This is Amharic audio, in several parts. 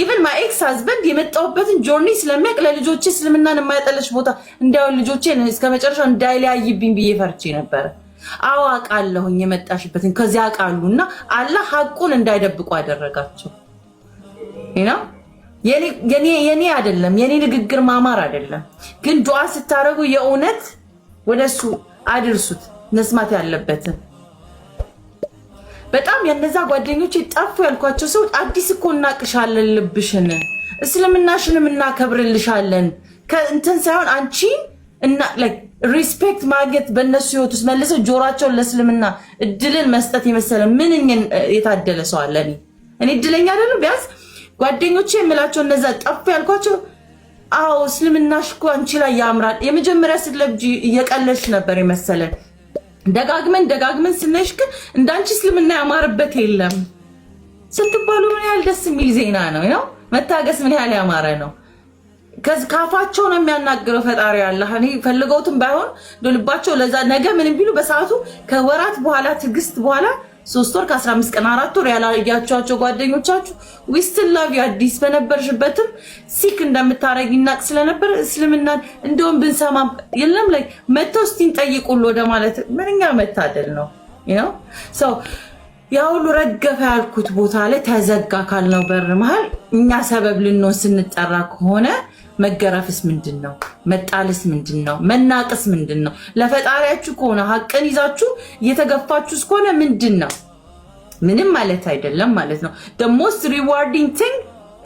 even my ex husband የመጣሁበትን ጆርኒ ስለሚያውቅ ለልጆቼ እስልምናን የማይጠለሽ ቦታ እንዳው ልጆቼን እስከመጨረሻው እንዳይለያይብኝ ብዬ ፈርቼ ነበር አዋቃለሁኝ የመጣሽበትን ከዚያ ቃሉና አላህ ሐቁን እንዳይደብቁ አደረጋቸው you የኔ አይደለም የኔ ንግግር ማማር አይደለም ግን ዱዓ ስታረጉ የእውነት ወደሱ አድርሱት መስማት ያለበትን በጣም የነዛ ጓደኞቼ ጣፉ ያልኳቸው ሰው አዲስ እኮ እናቅሻለን ልብሽን እስልምናሽንም እናከብርልሻለን ከእንትን ሳይሆን አንቺ እና like respect ማግኘት በእነሱ ህይወት ውስጥ መልሰው ጆራቸውን ለእስልምና እድልን መስጠት የመሰለ ምንኛ የታደለ ሰው አለ እኔ እድለኛ አይደለም ቢያንስ ጓደኞቼ የምላቸው እነዛ ጣፉ ያልኳቸው አው እስልምናሽ እኮ አንቺ ላይ ያምራል የመጀመሪያ ስለብጂ እየቀለሽ ነበር የመሰለን ደጋግመን ስነሽ ግን እንዳንቺ እስልምና ያማረበት የለም ስትባሉ ምን ያህል ደስ የሚል ዜና ነው መታገስ ምን ያህል ያማረ ነው ካፋቸው ነው የሚያናግረው ፈጣሪ አላህ እኔ ፈልገውትም ባይሆን ልባቸው ለዛ ነገ ምንም ቢሉ በሰዓቱ ከወራት በኋላ ትግስት በኋላ 3 ወር ከ15 ቀን 4 ወር ያላያቻቸው ጓደኞቻችሁ we still love you አዲስ በነበርሽበትም ሲክ እንደምታረጊ እናቅ ስለነበር እስልምና እንደውም ብንሰማ የለም ላይ መተውስቲን ጠይቁሉ ወደ ማለት ምንኛ መታደል ነው so ያውሉ ረገፈ ያልኩት ቦታ ላይ ተዘጋ ካልነው በር መሃል እኛ ሰበብ ልንሆን ስንጠራ ከሆነ መገረፍስ ምንድነው መጣልስ ምንድነው መናቅስ ምንድነው ለፈጣሪያችሁ ከሆነ ሐቅን ይዛችሁ እየተገፋችሁ እስኮነ ምንድነው ምንም ማለት አይደለም ማለት ነው the most rewarding thing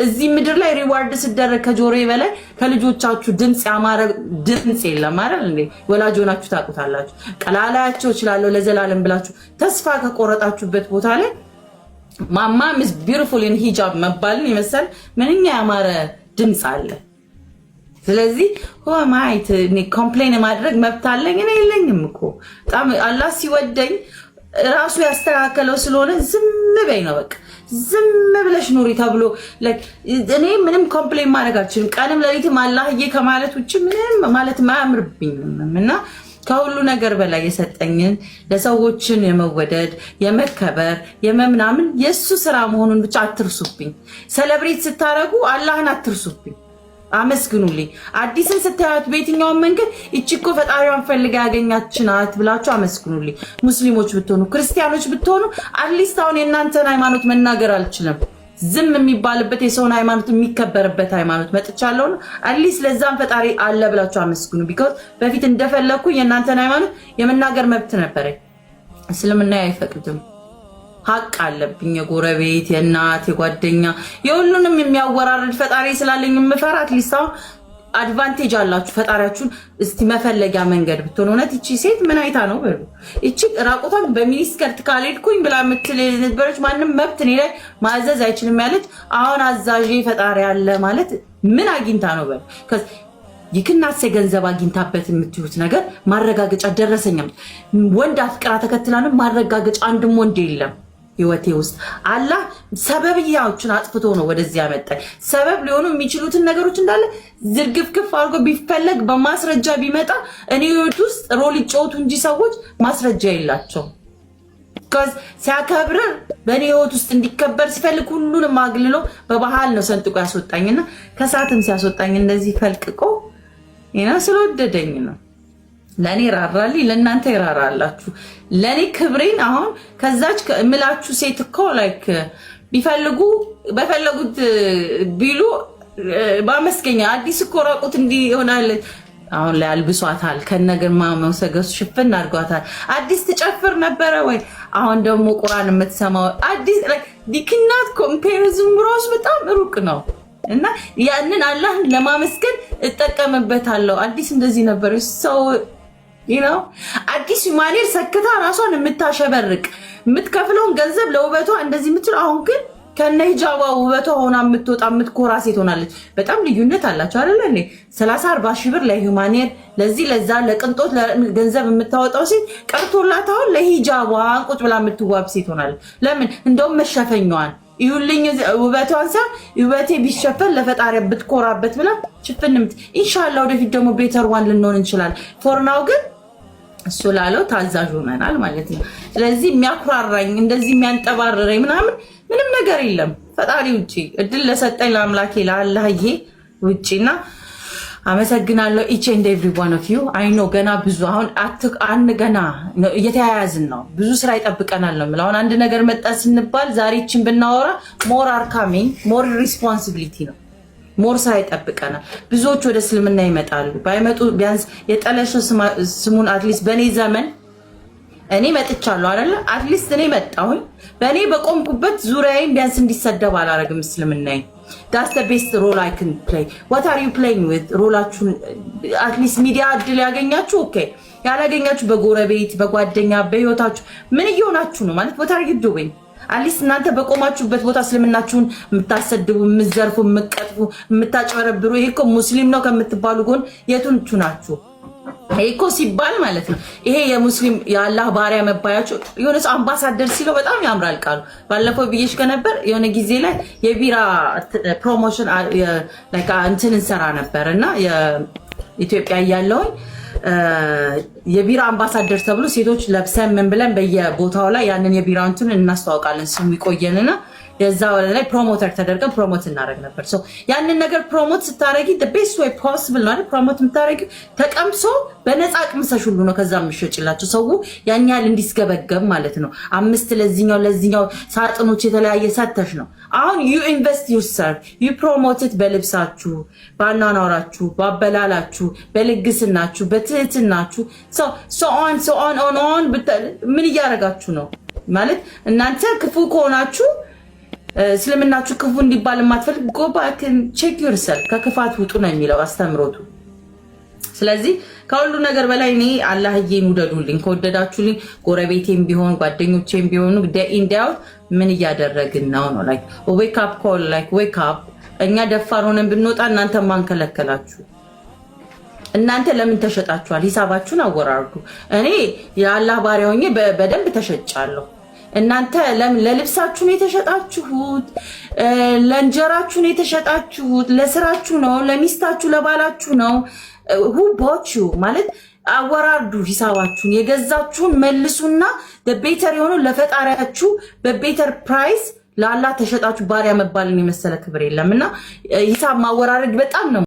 እዚህ ምድር ላይ ሪዋርድ ሲደረግ ከጆሮዬ በላይ ከልጆቻችሁ ድምጽ ያማረ ድምጽ የለም አይደል እንዴ ወላጆናችሁ ታቁታላችሁ ቀላላያቸው ይችላል ለዘላለም ብላችሁ ተስፋ ከቆረጣችሁበት ቦታ ላይ ማማ is beautiful in hijab መባልን ይመስል ምንኛ ያማረ ድምጽ አለ ስለዚህ ማይት ኮምፕሌን ማድረግ መብት አለኝ እኔ የለኝም እኮ በጣም አላህ ሲወደኝ ራሱ ያስተካከለው ስለሆነ ዝም በይ ነው በቃ ዝም ብለሽ ኑሪ ተብሎ እኔ ምንም ኮምፕሌን ማድረግ አልችልም ቀንም ለሊትም አላህዬ ከማለት ውጪ ምንም ማለት ማያምርብኝምና ከሁሉ ነገር በላይ የሰጠኝን ለሰዎችን የመወደድ የመከበር የመምናምን የሱ ስራ መሆኑን ብቻ አትርሱብኝ ሴሌብሬት ስታረጉ አላህን አትርሱብኝ አመስግኑልኝ አዲስን ስታዩት በየትኛው መንገድ እቺኮ ፈጣሪዋን ፈልጋ ያገኛችናት ብላችሁ አመስግኑልኝ ሙስሊሞች ብትሆኑ ክርስቲያኖች ብትሆኑ አትሊስት አሁን የእናንተን ሃይማኖት መናገር አልችልም ዝም የሚባልበት የሰውን ሃይማኖት የሚከበርበት ሃይማኖት መጥቻለሁ አትሊስት ለዛም ፈጣሪ አለ ብላችሁ አመስግኑ because በፊት እንደፈለኩ የእናንተን ሃይማኖት የመናገር መብት ነበረ እስልምና አይፈቅድም ሐቅ አለብኝ የጎረቤት የእናት የጓደኛ የሁሉንም የሚያወራርድ ፈጣሪ ስላለኝ የምፈራት ሊሳው አድቫንቴጅ አላችሁ ፈጣሪያችሁን እስቲ መፈለጊያ መንገድ ብትሆኑ እውነት እቺ ሴት ምን አይታ ነው በሉ እቺ ራቆቷን በሚኒስከርት ካልሄድኩኝ ብላ ምትል ነበረች ማንንም መብት እኔ ላይ ማዘዝ አይችልም ያለች አሁን አዛዥ ፈጣሪ አለ ማለት ምን አግኝታ ነው በሉ ይክናስ የገንዘብ አግኝታበት የምትዩት ነገር ማረጋገጫ ደረሰኛም ወንድ አፍቅራ ተከትላንም ማረጋገጫ አንድም ወንድ የለም ህይወቴ ውስጥ አላህ ሰበብያዎችን አጥፍቶ ነው ወደዚህ ያመጣኝ ሰበብ ሊሆኑ የሚችሉትን ነገሮች እንዳለ ዝርግፍግፍ አድርጎ ቢፈለግ በማስረጃ ቢመጣ እኔ ህይወት ውስጥ ሮል ይጫወቱ እንጂ ሰዎች ማስረጃ የላቸው cuz ሲያከብር በኔ ህይወት ውስጥ እንዲከበር ሲፈልግ ሁሉንም አግልሎ በባህል ነው ሰንጥቆ ያስወጣኝና ከሳትም ሲያስወጣኝ እንደዚህ ፈልቅቆ ስለወደደኝ ነው ለኔ ራራልኝ ለእናንተ ይራራላችሁ ለኔ ክብሬን አሁን ከዛች ምላችሁ ሴት እኮ ላይክ ቢፈልጉ በፈለጉት ቢሉ ባመስገኛ አዲስ እኮ ራቁት እንዲ ይሆናል አሁን ላይ አልብሷታል ከነገር ማመሰገሱ ሽፍን አድርጓታል አዲስ ትጨፍር ነበር ወይ አሁን ደግሞ ቁርአን የምትሰማው አዲስ ዲክናት ኮምፓሪዝን ራስ በጣም ሩቅ ነው እና ያንን አላህን ለማመስገን እጠቀምበታለሁ አዲስ እንደዚህ ነበር ሰው አዲስ ማኔር ሰክታ ራሷን የምታሸበርቅ የምትከፍለውን ገንዘብ ለውበቷ እንደዚህ የምትል አሁን ግን ከነ ሂጃባ ውበቷ ሆና የምትወጣ የምትኮራ ሴት ሆናለች በጣም ልዩነት አላችሁ አይደል እንዴ 30-40 ሺህ ብር ለሂውማኒየር ለዚህ ለዛ ለቅንጦት ገንዘብ የምታወጣው ሴት ቀርቶላት አሁን ለሂጃባ ቁጭ ብላ የምትዋብ ሴት ሆናለች ለምን እንደውም መሸፈኛዋን ይሁልኝ ውበቷን ሳ ውበቴ ቢሸፈን ለፈጣሪ ብትኮራበት ብላ ሽፍንምት ኢንሻአላህ ወደፊት ደግሞ ቤተር ዋን ልንሆን እንችላለን ፎርናው ግን እሱ ላለው ታዛዥ ሆነናል ማለት ነው ስለዚህ የሚያኩራራኝ እንደዚህ የሚያንጠባረረኝ ምንም ነገር የለም ፈጣሪ ውጪ እድል ለሰጠኝ ለአምላኬ ለአላህዬ ውጪና አመሰግናለሁ። each and every one of you I know ገና ብዙ አሁን ገና እየተያያዝን ነው። ብዙ ስራ ይጠብቀናል ነው ማለት። አሁን አንድ ነገር መጣ ስንባል ዛሬችን ብናወራ more are coming more responsibility ነው። more ስራ ይጠብቀናል። ብዙዎች ወደ እስልምና ይመጣሉ። ባይመጡ ቢያንስ የጠለሸው ስሙን አትሊስት በኔ ዘመን እኔ መጥቻለሁ አይደል? አትሊስት እኔ መጣሁኝ። በኔ በቆምኩበት ዙሪያዬን ቢያንስ እንዲሰደብ አላረግም እስልምናዬ። That's the best role I can play. What are you playing with? ሮላችሁን አትሊስት ሚዲያ እድል ያገኛችሁ ኦኬ፣ ያላገኛችሁ በጎረቤት በጓደኛ በህይወታችሁ ምን እየሆናችሁ ነው ማለት what are you doing? አትሊስት እናንተ በቆማችሁበት ቦታ እስልምናችሁን የምታሰድቡ የምትዘርፉ የምትቀጥፉ የምታጨበረብሩ ይሄ እኮ ሙስሊም ነው ከምትባሉ ጎን የቱንቹ ናችሁ? ይሄ እኮ ሲባል ማለት ነው ይሄ የሙስሊም የአላህ ባሪያ መባያችሁ የሆነስ አምባሳደር ሲለው በጣም ያምራል ቃሉ። ባለፈው ብዬሽ ከነበር የሆነ ጊዜ ላይ የቢራ ፕሮሞሽን ላይክ እንትን እንሰራ ነበርና የኢትዮጵያ ያለውን የቢራ አምባሳደር ተብሎ ሴቶች ለብሰን ምን ብለን በየቦታው ላይ ያንን የቢራውን እናስተዋውቃለን ስሙ ይቆየንና የዛ ወለ ላይ ፕሮሞተር ተደርገን ፕሮሞት እናደርግ ነበር። ሶ ያንን ነገር ፕሮሞት ስታረጊ the best way possible ነው ፕሮሞት የምታረጊ ተቀምሶ በነፃ ቅምሰሽ ሁሉ ነው ከዛ ምሽጭላችሁ ሰው ያን ያህል እንዲስገበገብ ማለት ነው። 5 ለዚህኛው ሳጥኖች የተለያየ ሰተሽ ነው። አሁን you invest yourself you promote it በልብሳችሁ ባናናራችሁ ባበላላችሁ በልግስናችሁ በትህትናችሁ so on ምን እያረጋችሁ ነው ማለት እናንተ ክፉ ከሆናችሁ እስልምናችሁ ክፉ እንዲባል ማትፈልግ go back and check yourself ከክፋት ውጡ ነው የሚለው አስተምሮቱ። ስለዚህ ከሁሉ ነገር በላይ እኔ አላህዬን ውደዱልኝ። ከወደዳችሁልኝ ጎረቤቴም ቢሆን ጓደኞቼም ቢሆኑ እንዲያው ምን እያደረግን ነው like wake up call like wake up። እኛ ደፋር ሆነን ብንወጣ እናንተ ማን ከለከላችሁ? እናንተ ለምን ተሸጣችኋል? ሂሳባችሁን አወራርዱ። እኔ የአላህ ባሪያ ሆኜ በደንብ ተሸጫለሁ። እናንተ ለምን ለልብሳችሁ ነው የተሸጣችሁት? ለእንጀራችሁ ነው የተሸጣችሁት? ለስራችሁ ነው? ለሚስታችሁ ለባላችሁ ነው? who bought you ማለት አወራርዱ ሂሳባችሁን። የገዛችሁን መልሱና በቤተር የሆነው ለፈጣሪያችሁ በቤተር ፕራይስ ለአላህ ተሸጣችሁ። ባሪያ መባልን የመሰለ ክብር የለምና ሂሳብ ማወራረድ በጣም ነው